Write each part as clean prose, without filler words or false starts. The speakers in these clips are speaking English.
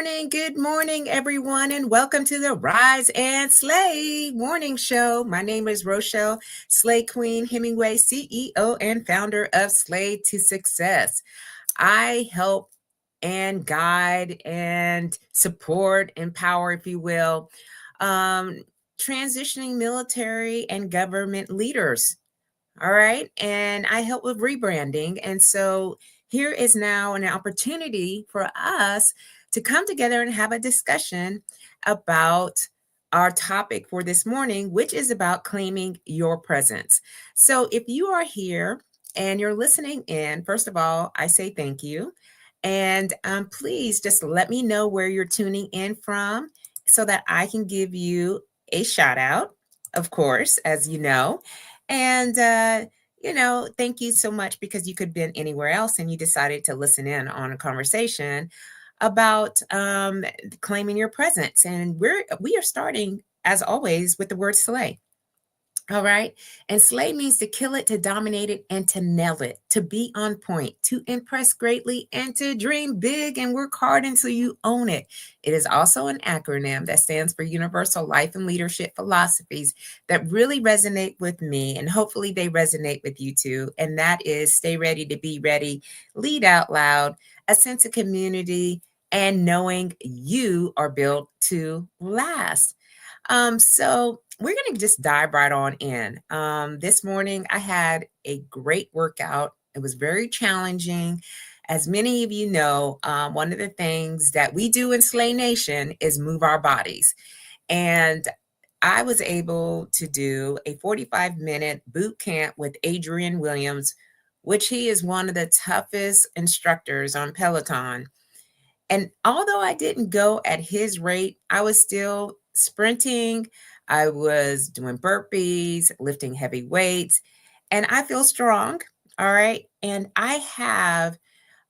Good morning, everyone, and welcome to the Rise and Slay morning show. My name is Rochelle, Slay Queen Hemingway, CEO and founder of Slay to Success. I help and guide and support, empower, if you will, transitioning military and government leaders. All right. And I help with rebranding. And so here is now an opportunity for us to come together and have a discussion about our topic for this morning, which is about claiming your presence. So if you are here and you're listening in, first of all, I say thank you. And please just let me know where you're tuning in from so that I can give you a shout out, of course, as you know. And, thank you so much because you could have been anywhere else and you decided to listen in on a conversation about claiming your presence. And we are starting, as always, with the word slay. All right. And slay means to kill it, to dominate it, and to nail it, to be on point, to impress greatly, and to dream big and work hard until you own it. It is also an acronym that stands for Universal Life and Leadership Philosophies that really resonate with me. And hopefully they resonate with you too. And that is stay ready to be ready, lead out loud, a sense of community, and knowing you are built to last. So we're going to just dive right on in. This morning, I had a great workout. It was very challenging. As many of you know, one of the things that we do in Slay Nation is move our bodies. And I was able to do a 45-minute boot camp with Adrian Williams, which he is one of the toughest instructors on Peloton. And although I didn't go at his rate, I was still sprinting. I was doing burpees, lifting heavy weights, and I feel strong. All right. And I have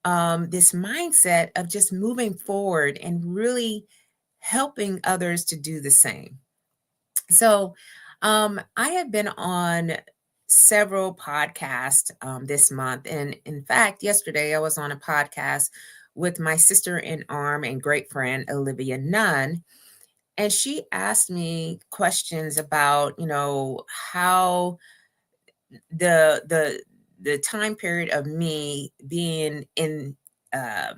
this mindset of just moving forward and really helping others to do the same. So I have been on several podcasts this month. And in fact, yesterday I was on a podcast with my sister in arm and great friend, Olivia Nunn. And she asked me questions about, how the time period of me being in uh,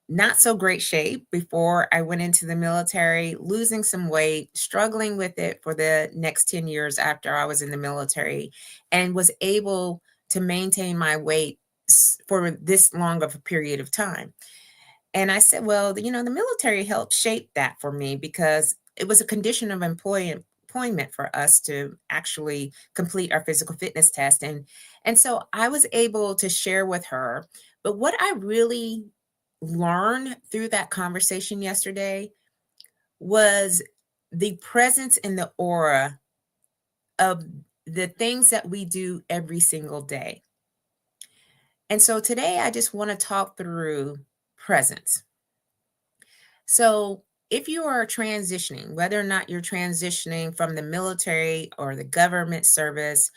not so great shape before I went into the military, losing some weight, struggling with it for the next 10 years after I was in the military, and was able to maintain my weight for this long of a period of time. And I said, well, the military helped shape that for me because it was a condition of employment for us to actually complete our physical fitness test. And so I was able to share with her. But what I really learned through that conversation yesterday was the presence and the aura of the things that we do every single day. And so today I just want to talk through presence. So if you are transitioning, whether or not you're transitioning from the military or the government service,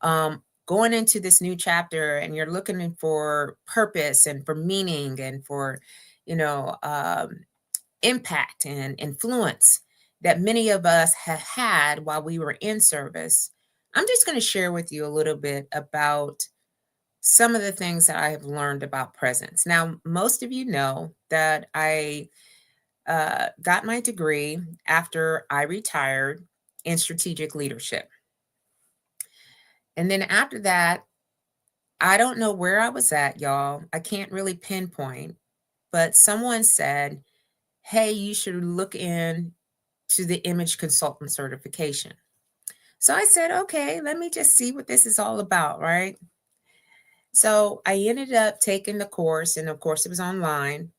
going into this new chapter and you're looking for purpose and for meaning and for, impact and influence that many of us have had while we were in service, I'm just going to share with you a little bit about some of the things that I have learned about presence. Now, most of you know that I got my degree after I retired in strategic leadership. And then after that, I don't know where I was at, y'all. I can't really pinpoint, but someone said, hey, you should look in to the image consultant certification. So I said, okay, let me just see what this is all about, right? So I ended up taking the course, and of course it was online,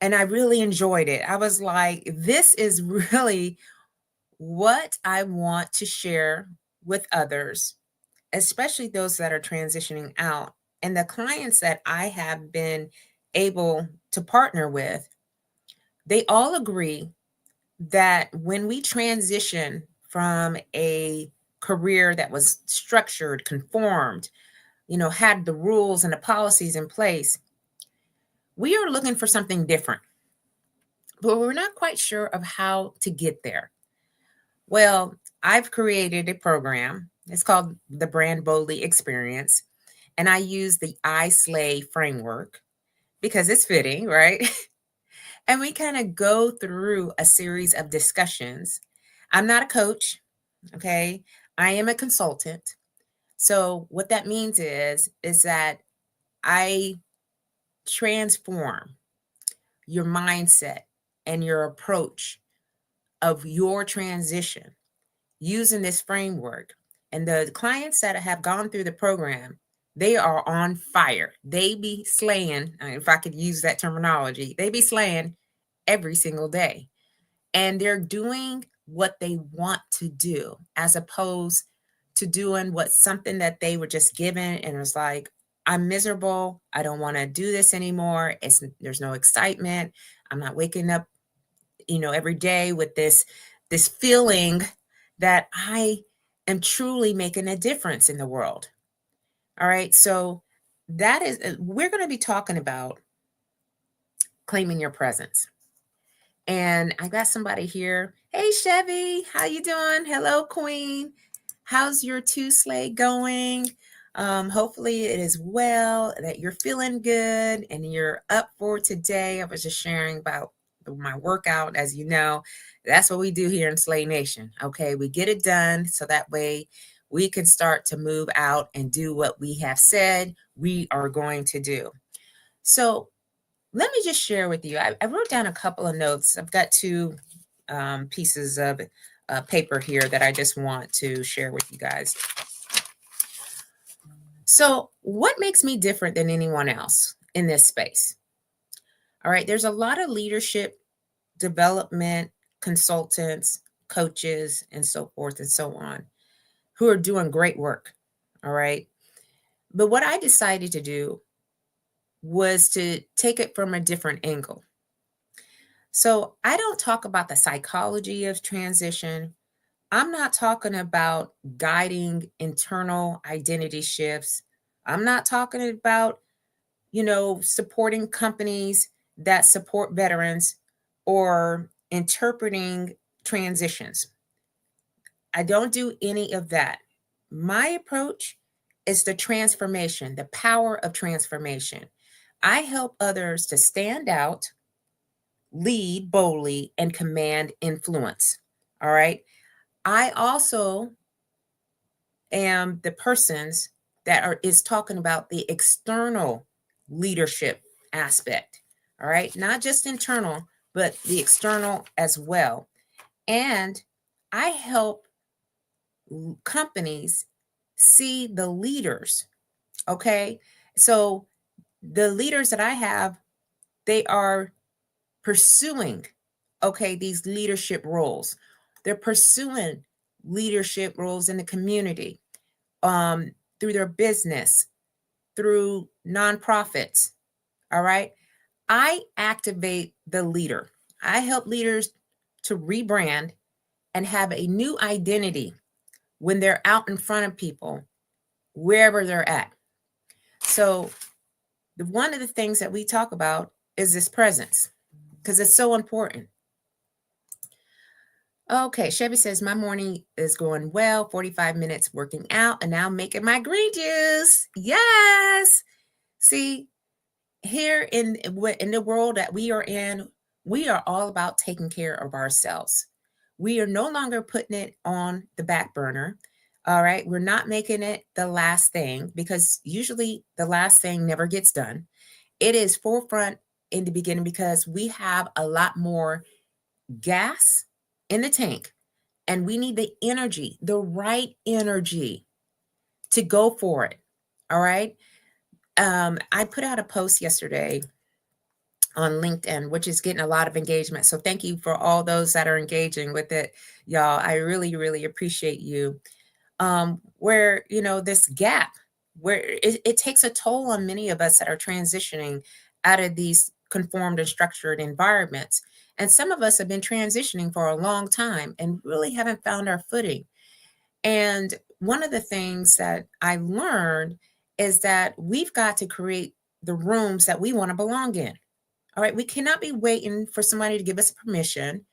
and I really enjoyed it. I was like, this is really what I want to share with others, especially those that are transitioning out. And the clients that I have been able to partner with, they all agree that when we transition from a career that was structured, conformed, had the rules and the policies in place, we are looking for something different. but we're not quite sure of how to get there. Well, I've created a program. It's called the Brand Boldly Experience, and I use the I Slay framework because it's fitting, right? And we kind of go through a series of discussions. I'm not a coach, okay? I am a consultant. So what that means is that I transform your mindset and your approach of your transition using this framework. And the clients that have gone through the program, they are on fire. They be slaying, if I could use that terminology, they be slaying every single day. And they're doing what they want to do as opposed to doing what something that they were just given and it was like, I'm miserable. I don't want to do this anymore. There's no excitement. I'm not waking up, every day with this feeling that I am truly making a difference in the world. All right. So that is we're going to be talking about claiming your presence. And I got somebody here. Hey Chevy, how you doing? Hello, Queen. How's your Tuesday going? Hopefully it is well, that you're feeling good and you're up for today. I was just sharing about my workout. As you know, that's what we do here in Slay Nation. Okay, we get it done so that way we can start to move out and do what we have said we are going to do. So let me just share with you. I wrote down a couple of notes. I've got two pieces of paper here that I just want to share with you guys. So, what makes me different than anyone else in this space? All right, there's a lot of leadership development consultants, coaches, and so forth and so on who are doing great work. All right. But what I decided to do was to take it from a different angle. So I don't talk about the psychology of transition. I'm not talking about guiding internal identity shifts. I'm not talking about, supporting companies that support veterans or interpreting transitions. I don't do any of that. My approach is the transformation, the power of transformation. I help others to stand out, lead boldly, and command influence. All right. I also am the persons that is talking about the external leadership aspect. All right. Not just internal, but the external as well. And I help companies see the leaders. Okay. So the leaders that I have, they are pursuing, okay, these leadership roles. They're pursuing leadership roles in the community, through their business, through nonprofits. All right. I activate the leader. I help leaders to rebrand and have a new identity when they're out in front of people, wherever they're at. So, one of the things that we talk about is this presence because it's so important. Okay, Chevy says, my morning is going well, 45 minutes working out, and now making my green juice. Yes. See, here in the world that we are in, we are all about taking care of ourselves. We are no longer putting it on the back burner. All right. We're not making it the last thing because usually the last thing never gets done. It is forefront in the beginning because we have a lot more gas in the tank and we need the energy, the right energy to go for it. All right. I put out a post yesterday on LinkedIn, which is getting a lot of engagement. So thank you for all those that are engaging with it, y'all. I really, really appreciate you. Where, this gap, where it takes a toll on many of us that are transitioning out of these conformed and structured environments. And some of us have been transitioning for a long time and really haven't found our footing. And one of the things that I learned is that we've got to create the rooms that we want to belong in. All right. We cannot be waiting for somebody to give us permission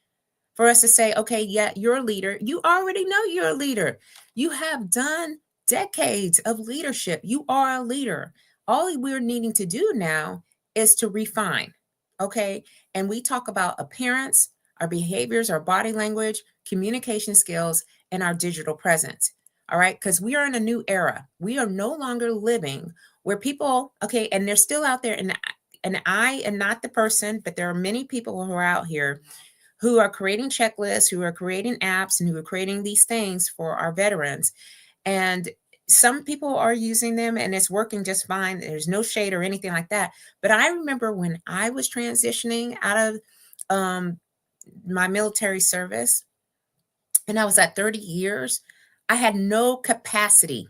for us to say, okay, yeah, you're a leader. You already know you're a leader. You have done decades of leadership. You are a leader. All we're needing to do now is to refine. Okay. And we talk about appearance, our behaviors, our body language, communication skills, and our digital presence. All right. Because we are in a new era. We are no longer living where people, okay, and they're still out there. And I am not the person, but there are many people who are out here who are creating checklists, who are creating apps, and who are creating these things for our veterans. And some people are using them and it's working just fine. There's no shade or anything like that. But I remember when I was transitioning out of my military service and I was at 30 years, I had no capacity,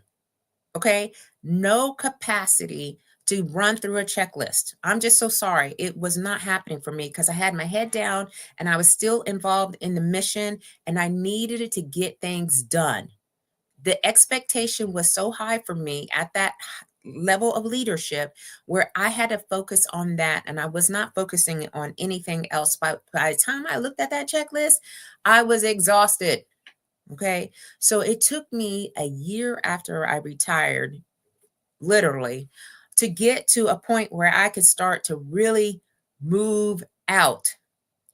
okay? No capacity to run through a checklist. I'm just so sorry. It was not happening for me because I had my head down and I was still involved in the mission and I needed it to get things done. The expectation was so high for me at that level of leadership where I had to focus on that and I was not focusing on anything else. By the time I looked at that checklist, I was exhausted. Okay. So it took me a year after I retired, literally, to get to a point where I could start to really move out.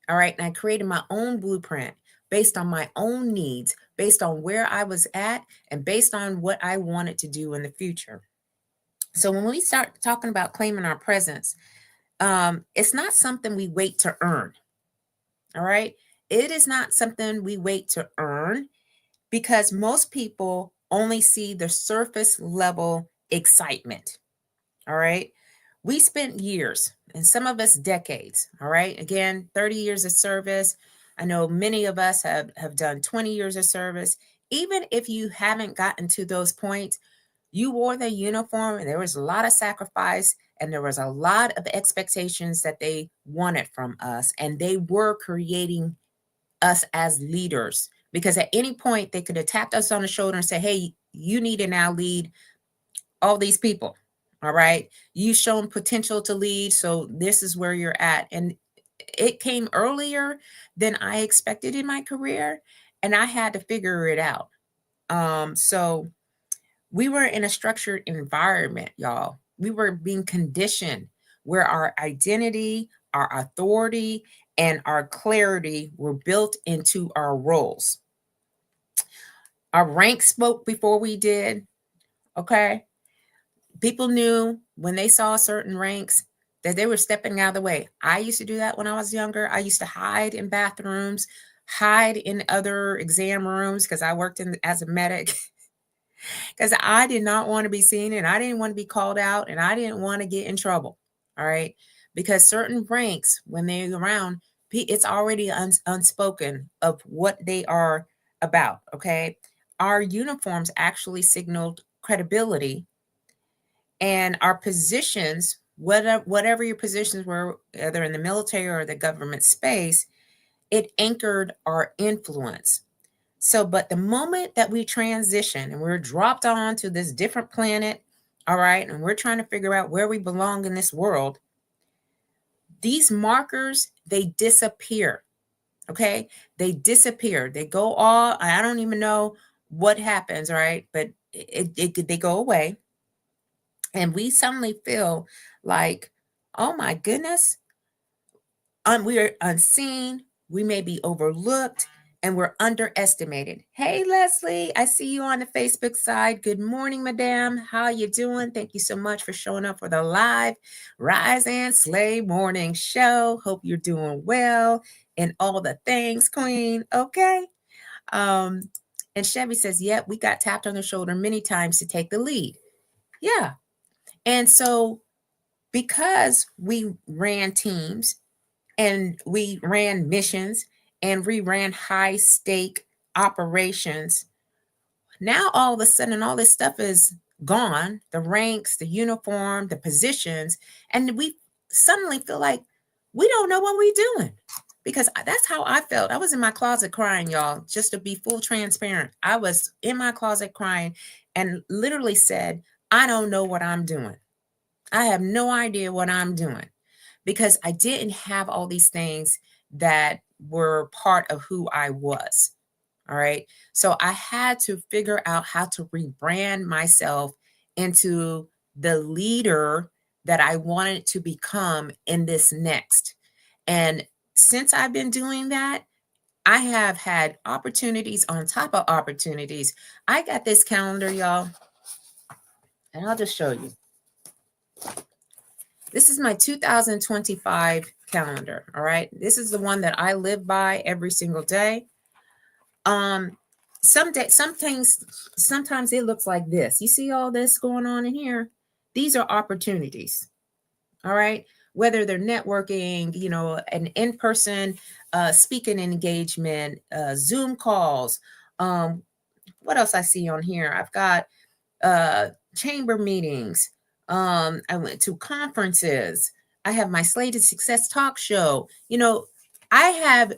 All right. And I created my own blueprint based on my own needs, based on where I was at, and based on what I wanted to do in the future. So when we start talking about claiming our presence, it's not something we wait to earn. All right. It is not something we wait to earn because most people only see the surface level excitement. All right. We spent years and some of us decades. All right. Again, 30 years of service. I know many of us have done 20 years of service. Even if you haven't gotten to those points, you wore the uniform and there was a lot of sacrifice and there was a lot of expectations that they wanted from us. And they were creating us as leaders because at any point they could have tapped us on the shoulder and say, hey, you need to now lead all these people. All right. You've shown potential to lead. So this is where you're at. And it came earlier than I expected in my career. And I had to figure it out. So we were in a structured environment, y'all. We were being conditioned where our identity, our authority, and our clarity were built into our roles. Our rank spoke before we did. Okay. People knew when they saw certain ranks that they were stepping out of the way. I used to do that when I was younger. I used to hide in bathrooms, hide in other exam rooms because I worked as a medic because I did not want to be seen and I didn't want to be called out and I didn't want to get in trouble. All right. Because certain ranks, when they're around, it's already unspoken of what they are about. Okay. Our uniforms actually signaled credibility and our positions, whatever your positions were, either in the military or the government space, it anchored our influence. So, but the moment that we transition and we're dropped onto this different planet, all right, and we're trying to figure out where we belong in this world, these markers, they disappear. Okay. They disappear. They go all, I don't even know what happens, right? But they go away. And we suddenly feel like, oh my goodness, we are unseen, we may be overlooked, and we're underestimated. Hey, Leslie, I see you on the Facebook side. Good morning, madam. How you doing? Thank you so much for showing up for the live Rise and Slay morning show. Hope you're doing well and all the things, queen. Okay. Um, and Chevy says, yep, we got tapped on the shoulder many times to take the lead. Yeah. And so because we ran teams and we ran missions and we ran high stake operations, now all of a sudden all this stuff is gone, the ranks, the uniform, the positions, and we suddenly feel like we don't know what we're doing. Because that's how I felt. I was in my closet crying, y'all, just to be full transparent. I was in my closet crying and literally said, I don't know what I'm doing. I have no idea what I'm doing because I didn't have all these things that were part of who I was. All right. So I had to figure out how to rebrand myself into the leader that I wanted to become in this next. And since I've been doing that, I have had opportunities on top of opportunities. I got this calendar, y'all, and I'll just show you. This is my 2025 calendar. All right. This is the one that I live by every single day. Some things, sometimes it looks like this. You see all this going on in here? These are opportunities. All right. Whether they're networking, an in-person speaking engagement, Zoom calls. What else I see on here? I've got chamber meetings. I went to conferences. I have my Slated Success talk show. I have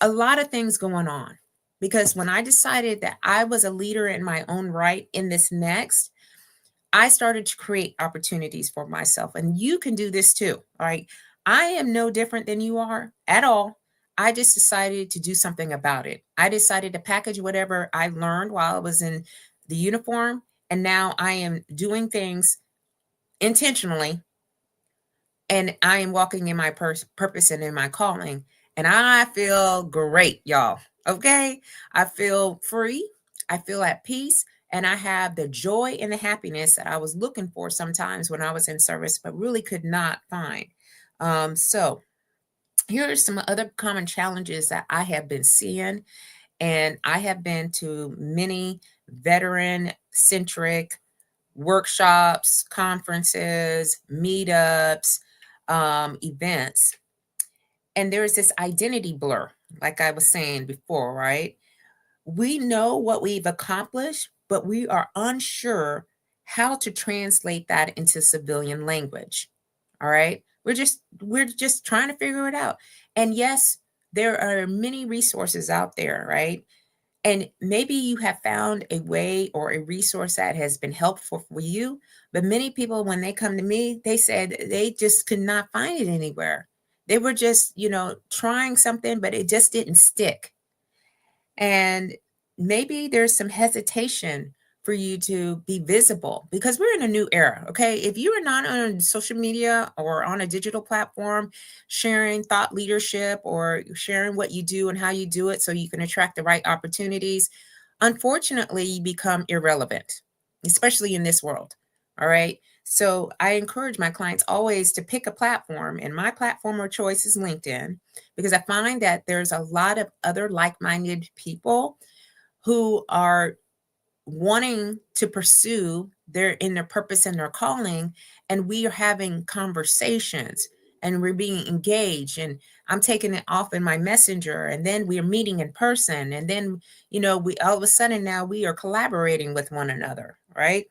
a lot of things going on, because when I decided that I was a leader in my own right in this next, I started to create opportunities for myself. And you can do this too. All right. I am no different than you are at all. I just decided to do something about it. I decided to package whatever I learned while I was in the uniform. And now I am doing things intentionally, and I am walking in my purpose and in my calling. And I feel great, y'all. Okay. I feel free. I feel at peace. And I have the joy and the happiness that I was looking for sometimes when I was in service, but really could not find. So here are some other common challenges that I have been seeing. And I have been to many veteran centric workshops, conferences, meetups, events. And there's this identity blur, like I was saying before, right? We know what we've accomplished, but we are unsure how to translate that into civilian language. All right. We're just trying to figure it out. And yes, there are many resources out there, right? And maybe you have found a way or a resource that has been helpful for you. But many people, when they come to me, they said they just could not find it anywhere. They were just, trying something, but it just didn't stick. And maybe there's some hesitation for you to be visible, because we're in a new era. Okay. If you are not on social media or on a digital platform sharing thought leadership or sharing what you do and how you do it so you can attract the right opportunities, unfortunately, you become irrelevant, especially in this world. All right. So I encourage my clients always to pick a platform, and my platform of choice is LinkedIn, because I find that there's a lot of other like-minded people who are wanting to pursue their purpose and their calling, and we are having conversations and we're being engaged, and I'm taking it off in my messenger, and then we are meeting in person, and then we all of a sudden now we are collaborating with one another, right?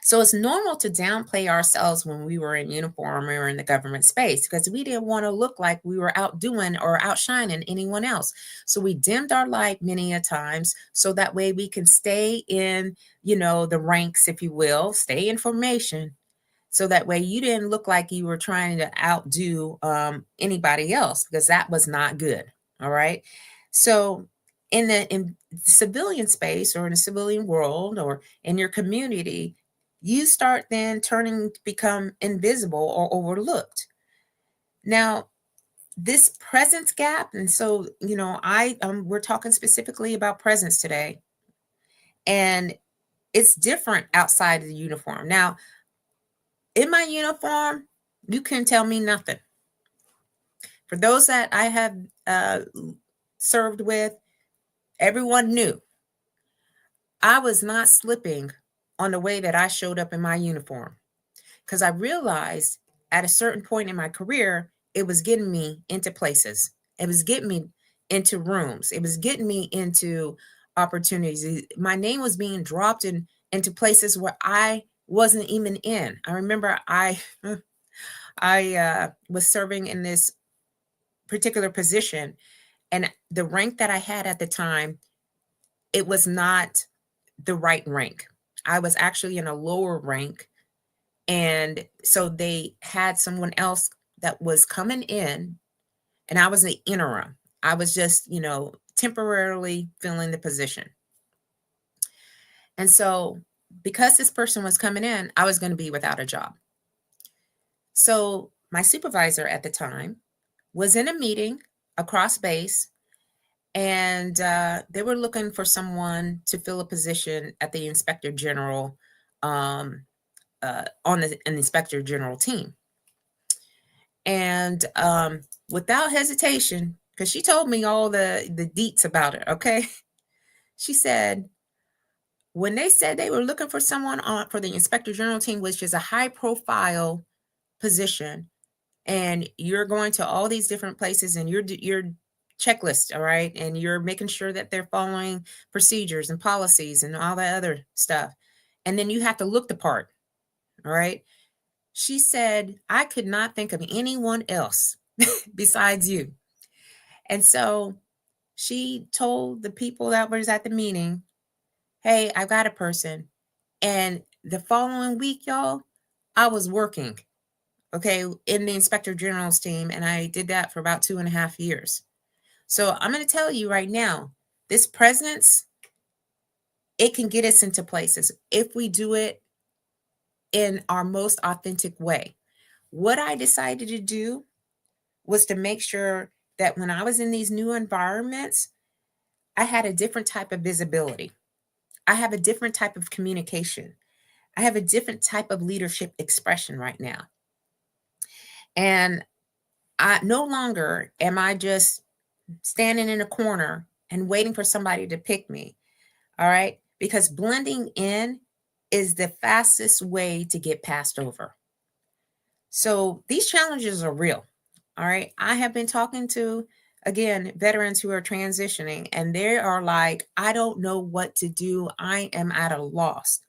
So it's normal to downplay ourselves when we were in uniform or in the government space, because we didn't want to look like we were outdoing or outshining anyone else. So we dimmed our light many a times so that way we can stay in, the ranks, if you will, stay in formation. So that way you didn't look like you were trying to outdo anybody else, because that was not good. All right. So in civilian space or in a civilian world or in your community, you start then turning to become invisible or overlooked. Now, this presence gap, and so we're talking specifically about presence today, and it's different outside of the uniform. Now, in my uniform, you can tell me nothing. For those that I have served with, everyone knew I was not slipping on the way that I showed up in my uniform, because I realized at a certain point in my career, it was getting me into places. It was getting me into rooms. It was getting me into opportunities. My name was being dropped into places where I wasn't even in. I remember I was serving in this particular position, and the rank that I had at the time, it was not the right rank. I was actually in a lower rank And so they had someone else that was coming in, and I was the interim. I was just, temporarily filling the position. And so because this person was coming in, I was going to be without a job. So my supervisor at the time was in a meeting across base, and they were looking for someone to fill a position at the inspector general, um, on an inspector general team. And without hesitation, because she told me all the deets about it, okay? She said, when they said they were looking for someone for the inspector general team, which is a high profile position, and you're going to all these different places and you're checklist, all right, and you're making sure that they're following procedures and policies and all that other stuff, and then you have to look the part, all right. She said, I could not think of anyone else besides you. And so she told the people that was at the meeting, hey, I've got a person. And the following week, y'all, I was working, okay, in the inspector general's team. And I did that for about 2.5 years. So I'm going to tell you right now, this presence, it can get us into places if we do it in our most authentic way. What I decided to do was to make sure that when I was in these new environments, I had a different type of visibility. I have a different type of communication. I have a different type of leadership expression right now. And I no longer am I just standing in a corner and waiting for somebody to pick me. All right. Because blending in is the fastest way to get passed over. So these challenges are real. All right. I have been talking to, again, veterans who are transitioning, and they are like, I don't know what to do. I am at a loss.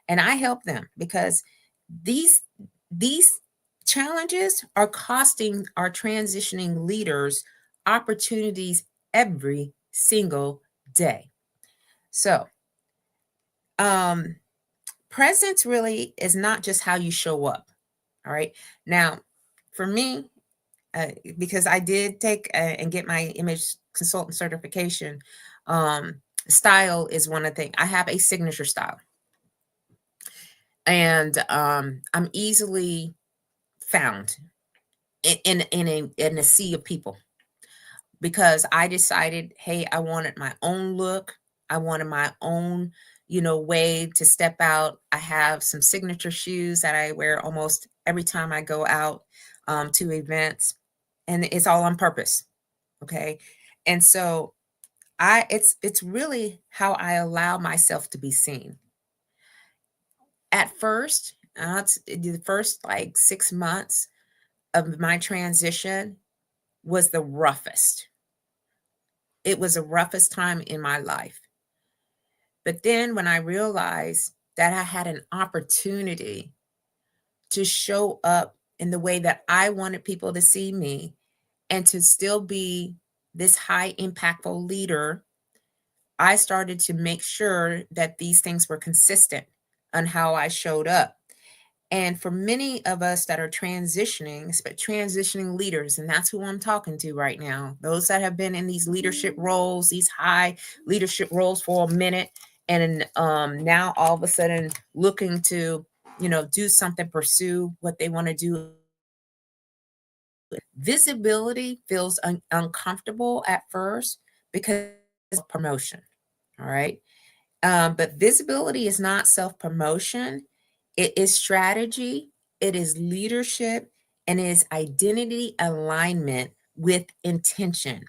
And I help them because these challenges are costing our transitioning leaders opportunities every single day. So, presence really is not just how you show up. All right. Now, for me, because I did take and get my image consultant certification, style is one of the things. I have a signature style, and I'm easily found in a sea of people, because I decided, hey, I wanted my own look. I wanted my own, way to step out. I have some signature shoes that I wear almost every time I go out to events, and it's all on purpose. Okay. And so it's really how I allow myself to be seen. At first, the first like 6 months of my transition was the roughest. It was the roughest time in my life. But then when I realized that I had an opportunity to show up in the way that I wanted people to see me, and to still be this high impactful leader, I started to make sure that these things were consistent on how I showed up. And for many of us that are transitioning, but transitioning leaders, and that's who I'm talking to right now, those that have been in these leadership roles, these high leadership roles for a minute, and now all of a sudden looking to, do something, pursue what they want to do. Visibility feels uncomfortable at first because it's promotion. All right. But visibility is not self promotion, it is strategy, it is leadership, and it is identity alignment with intention.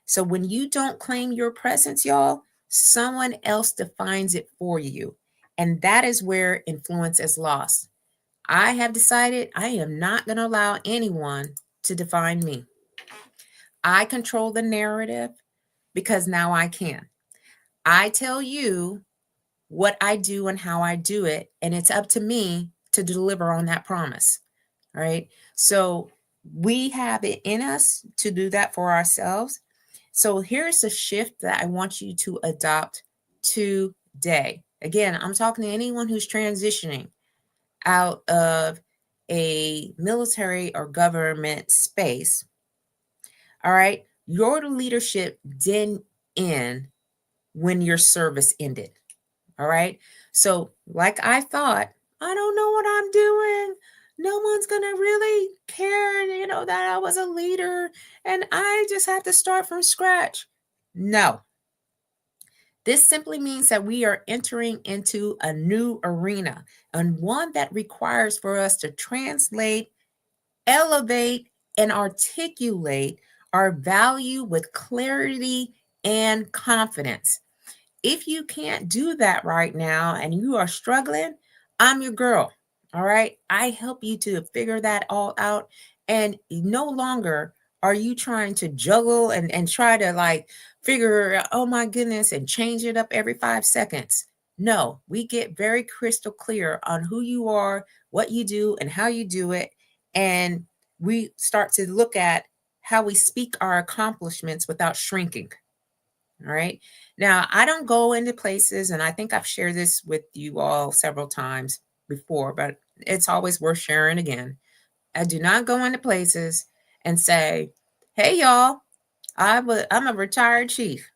So when you don't claim your presence, y'all, someone else defines it for you. And that is where influence is lost. I have decided I am not going to allow anyone to define me. I control the narrative because now I can. I tell you what I do and how I do it, and it's up to me to deliver on that promise. All right. So we have it in us to do that for ourselves. So here's a shift that I want you to adopt today. Again, I'm talking to anyone who's transitioning. out of a military or government space, all right, your leadership didn't end when your service ended. All right. So, like I thought, I don't know what I'm doing. No one's going to really care, that I was a leader and I just have to start from scratch. No, this simply means that we are entering into a new arena and one that requires for us to translate, elevate, and articulate our value with clarity and confidence. If you can't do that right now and you are struggling, I'm your girl. All right. I help you to figure that all out. And no longer are you trying to juggle and try to like figure, oh my goodness, and change it up every 5 seconds. No, we get very crystal clear on who you are, what you do, and how you do it. And we start to look at how we speak our accomplishments without shrinking. All right. Now, I don't go into places, and I think I've shared this with you all several times before, but it's always worth sharing again. I do not go into places and say, hey, y'all, I'm a retired chief.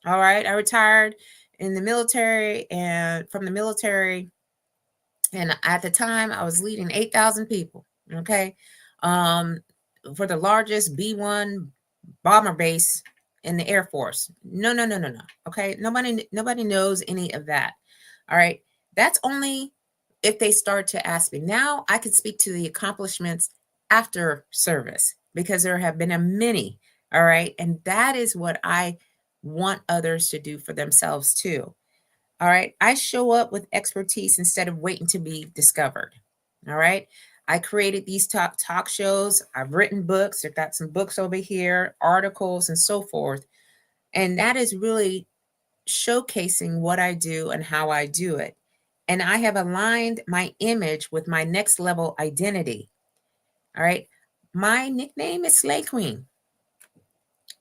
All right. I retired in the military and from the military. And at the time, I was leading 8,000 people. Okay. Um, for the largest B-1 bomber base in the Air Force. No, no, no, no, no. Okay. Nobody knows any of that. All right. That's only if they start to ask me. Now I could speak to the accomplishments after service because there have been a many. All right. And that is what I want others to do for themselves too. All right. I show up with expertise instead of waiting to be discovered. All right. I created these talk shows. I've written books. I've got some books over here, articles, and so forth. And that is really showcasing what I do and how I do it. And I have aligned my image with my next level identity. All right. My nickname is Slay Queen.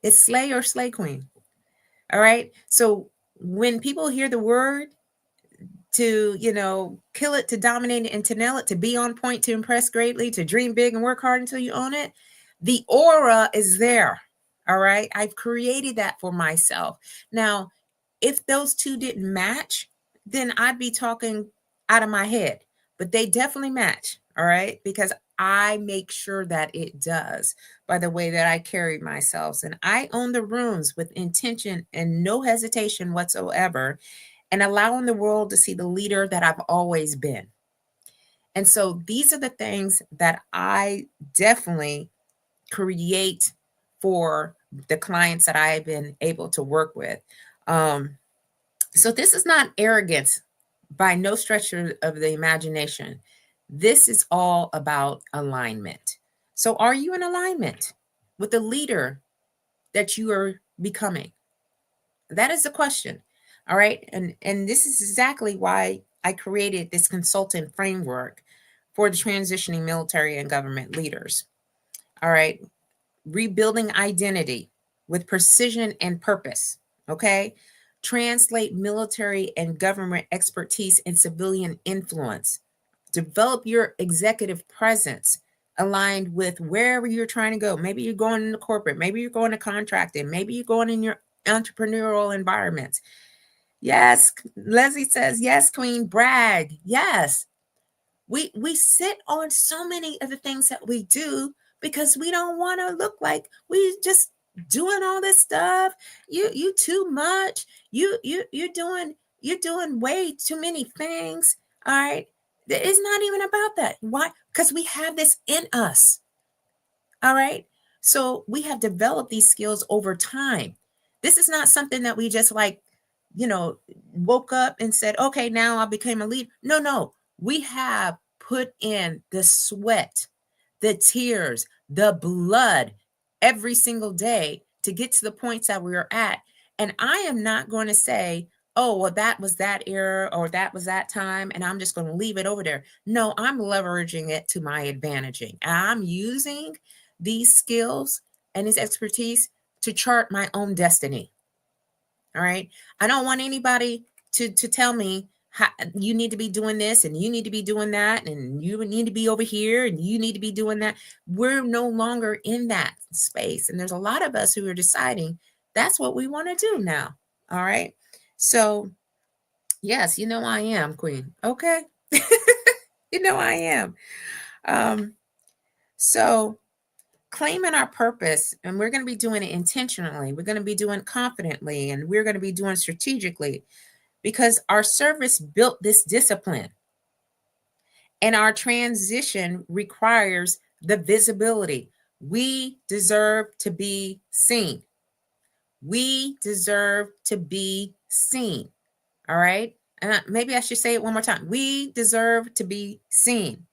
It's Slay or Slay Queen. All right. So when people hear the word, to kill it, to dominate it, and to nail it, to be on point, to impress greatly, to dream big and work hard until you own it, the aura is there. All right, I've created that for myself. Now, if those two didn't match, then I'd be talking out of my head, but they definitely match. All right, because I make sure that it does by the way that I carry myself, and I own the rooms with intention and no hesitation whatsoever, and allowing the world to see the leader that I've always been. And so these are the things that I definitely create for the clients that I have been able to work with. So this is not arrogance by no stretch of the imagination. This is all about alignment. So are you in alignment with the leader that you are becoming? That is the question. All right. And this is exactly why I created this consultant framework for the transitioning military and government leaders. All right. Rebuilding identity with precision and purpose. Okay. Translate military and government expertise and civilian influence. Develop your executive presence aligned with wherever you're trying to go. Maybe you're going into corporate, maybe you're going to contracting, maybe you're going in your entrepreneurial environments. Yes, Leslie says, yes, Queen, brag. Yes. We sit on so many of the things that we do because we don't want to look like we just doing all this stuff. You too much. You're doing way too many things. All right. It's not even about that. Why? Because we have this in us. All right. So we have developed these skills over time. This is not something that we just like, you know, woke up and said, okay, now I became a leader. No, no. We have put in the sweat, the tears, the blood every single day to get to the points that we are at. And I am not going to say, oh, well, that was that era or that was that time, and I'm just going to leave it over there. No, I'm leveraging it to my advantaging. I'm using these skills and this expertise to chart my own destiny. All right. I don't want anybody to tell me you need to be doing this and you need to be doing that and you need to be over here and you need to be doing that. We're no longer in that space. And there's a lot of us who are deciding that's what we want to do now. All right. So, yes, I am queen. Okay. I am. Um, so claiming our purpose, and we're going to be doing it intentionally. We're going to be doing it confidently, and we're going to be doing it strategically because our service built this discipline. And our transition requires the visibility. We deserve to be seen. We deserve to be seen. All right. And maybe I should say it one more time. We deserve to be seen.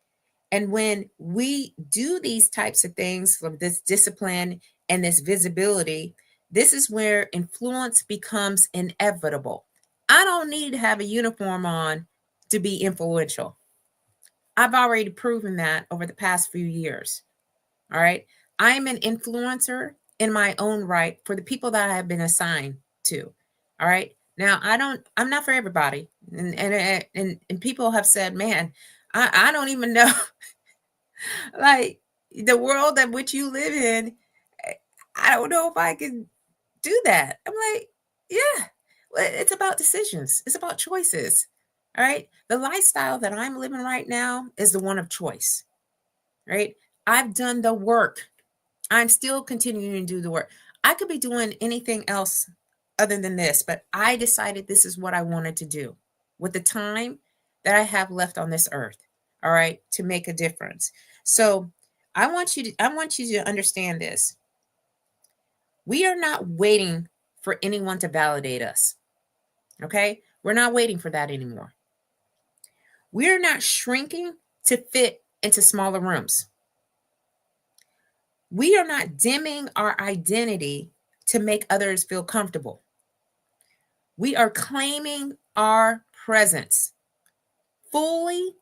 And when we do these types of things, from this discipline and this visibility, this is where influence becomes inevitable. I don't need to have a uniform on to be influential. I've already proven that over the past few years. All right. I'm an influencer in my own right for the people that I have been assigned to. All right. Now I'm not for everybody. And people have said, man, I don't even know like the world that which you live in. I don't know if I can do that. I'm like, yeah, well, it's about decisions. It's about choices. All right. The lifestyle that I'm living right now is the one of choice. Right. I've done the work. I'm still continuing to do the work. I could be doing anything else other than this, but I decided this is what I wanted to do with the time that I have left on this earth. All right, to make a difference. So I want you to understand this. We are not waiting for anyone to validate us. Okay? We're not waiting for that anymore. We're not shrinking to fit into smaller rooms. We are not dimming our identity to make others feel comfortable. We are claiming our presence fully,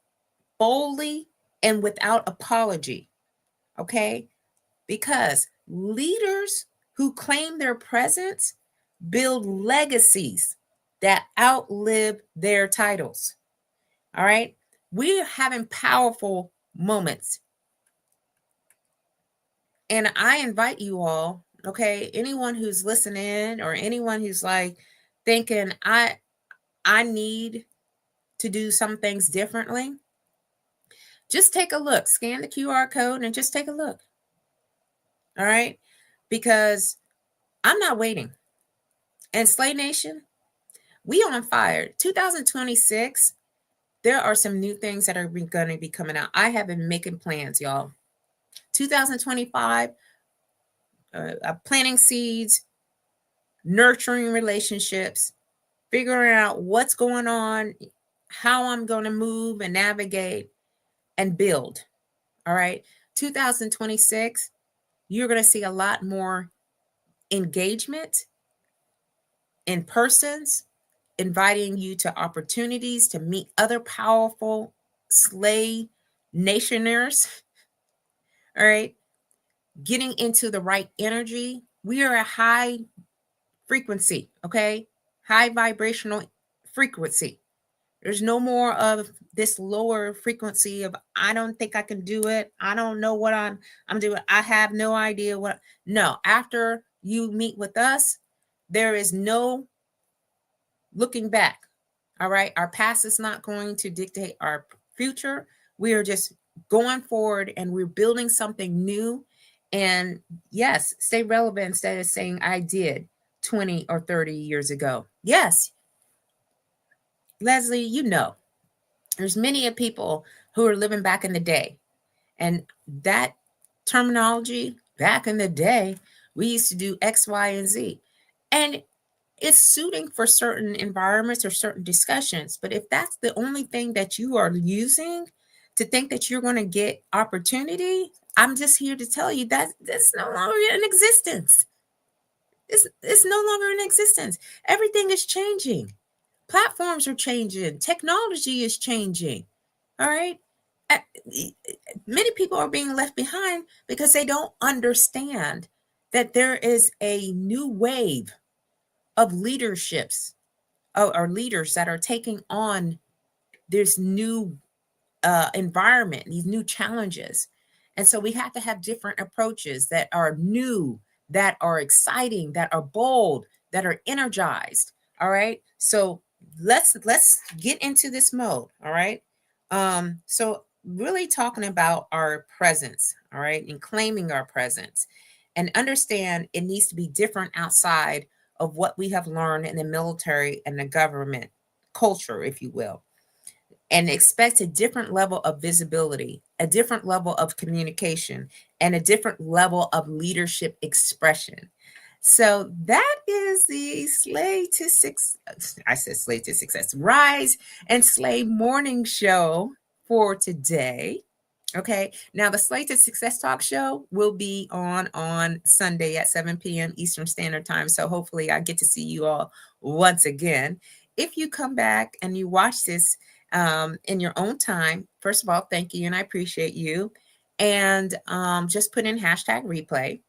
boldly, and without apology. Okay? Because leaders who claim their presence build legacies that outlive their titles. All right? We are having powerful moments. And I invite you all, okay, anyone who's listening or anyone who's like thinking I need to do some things differently, just take a look, scan the QR code and just take a look. All right? Because I'm not waiting. And Slay Nation, we on fire. 2026, there are some new things that are going to be coming out. I have been making plans, y'all. 2025, planting seeds, nurturing relationships, figuring out what's going on, how I'm going to move and navigate and build. All right. 2026, you're going to see a lot more engagement in persons, inviting you to opportunities to meet other powerful Slay Nationers. All right. Getting into the right energy. We are a high frequency, okay? High vibrational frequency. There's no more of this lower frequency of I don't think I can do it. I don't know what I'm doing. I have no idea what. No, after you meet with us, there is no looking back. All right? Our past is not going to dictate our future. We are just going forward and we're building something new. And yes, stay relevant instead of saying I did 20 or 30 years ago. Yes. Leslie, there's many of people who are living back in the day. And that terminology, back in the day, we used to do X, Y, and Z. And it's suiting for certain environments or certain discussions. But if that's the only thing that you are using to think that you're going to get opportunity, I'm just here to tell you that that's no longer in existence. It's no longer in existence. Everything is changing. Platforms are changing. Technology is changing. All right. Many people are being left behind because they don't understand that there is a new wave of leaderships or leaders that are taking on there's new environment, these new challenges. And so we have to have different approaches that are new, that are exciting, that are bold, that are energized. All right. So let's get into this mode. All right. So really talking about our presence, all right, and claiming our presence and understand it needs to be different outside of what we have learned in the military and the government culture, if you will, and expect a different level of visibility, a different level of communication, and a different level of leadership expression. So that is the Slay to Six. I said Slay to Success, Rise and Slay morning show for today. Okay. Now the Slate to Success Talk show will be on Sunday at 7 p.m. Eastern Standard Time. So hopefully I get to see you all once again. If you come back and you watch this in your own time, first of all, thank you and I appreciate you. And just put in hashtag replay.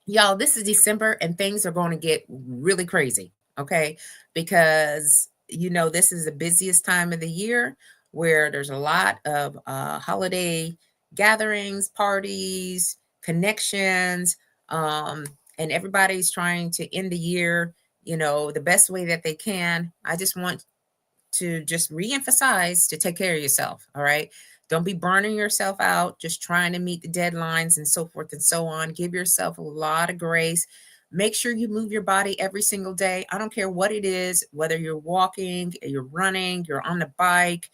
Y'all, this is December and things are going to get really crazy. Okay. Because, this is the busiest time of the year where there's a lot of holiday gatherings, parties, connections, and everybody's trying to end the year, the best way that they can. I just want to just re-emphasize to take care of yourself. All right. Don't be burning yourself out, just trying to meet the deadlines and so forth and so on. Give yourself a lot of grace. Make sure you move your body every single day. I don't care what it is, whether you're walking, you're running, you're on the bike,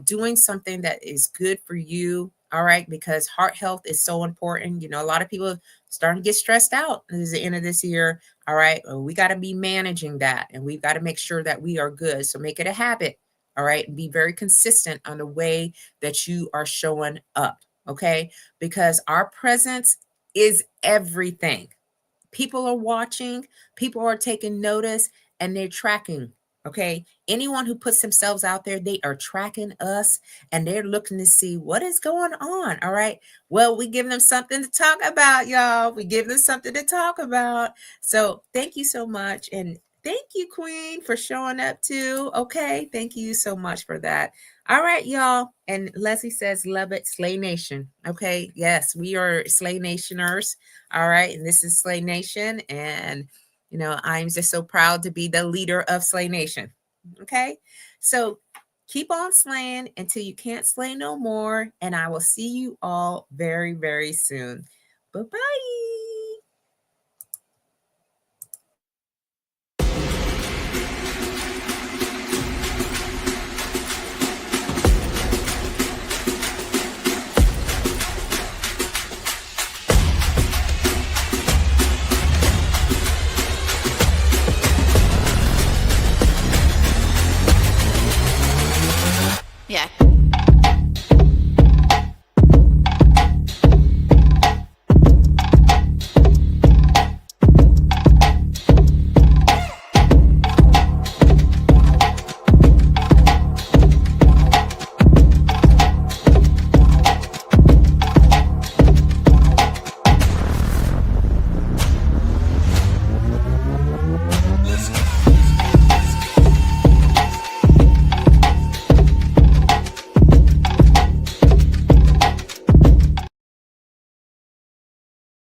doing something that is good for you. All right. Because heart health is so important. A lot of people starting to get stressed out at the end of this year. All right. We got to be managing that and we've got to make sure that we are good. So make it a habit. All right. And be very consistent on the way that you are showing up. Okay. Because our presence is everything. People are watching, people are taking notice, and they're tracking. Okay. Anyone who puts themselves out there, they are tracking us and they're looking to see what is going on. All right. Well, we give them something to talk about, y'all. We give them something to talk about. So thank you so much. And thank you, Queen, for showing up too. Okay. Thank you so much for that. All right, y'all. And Leslie says, love it, Slay Nation. Okay. Yes, we are Slay Nationers. All right. And this is Slay Nation. And, I'm just so proud to be the leader of Slay Nation. Okay. So keep on slaying until you can't slay no more. And I will see you all very, very soon. Bye-bye.